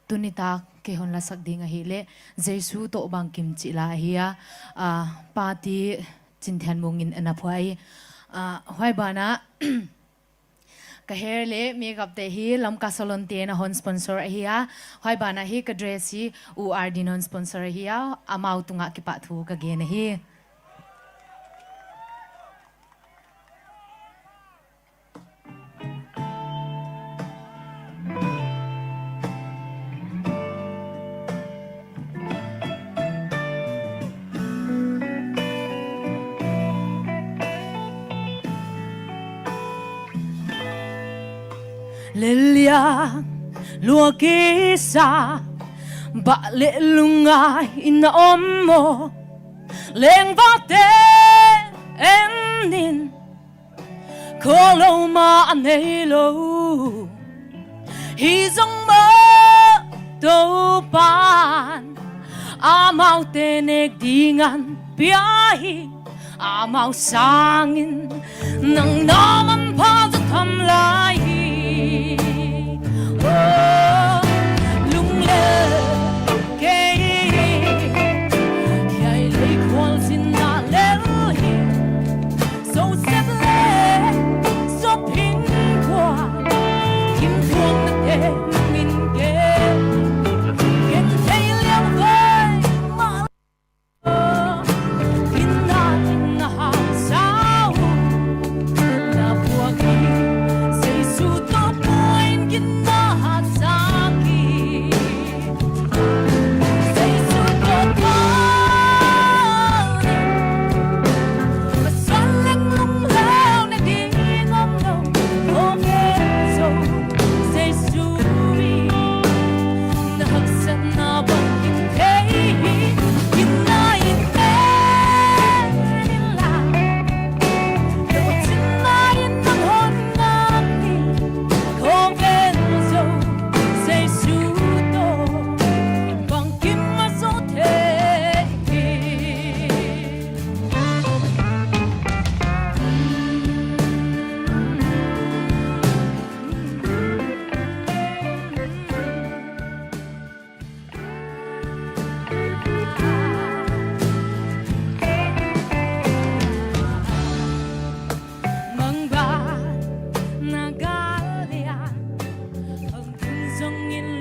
tunita ke hon la sak ding a hi le jesu to bang kim chi la hiya party chinthan mungin ana phai hoi bana ka hair le makeup te hi lamka salon te na hon sponsor hiya hoi bana hi ka dress hi URD non sponsor hiya amau tunga ki pa thu ka ge na hi Lelia lua kisa ba le lungai ina omo leng vate enin kolo ma anelo hi zong ma do pan amau tenek dingan piahi amau sangin nang naman pa sa tamlay lung lơ kê hay lấy quan xin na lên sâu sắc lên sốt hình qua kim thuông đất đê mình kê kê thấy liêu vơi mà kinh na hàng sao là bùa kỳ xây su tốt point kinh in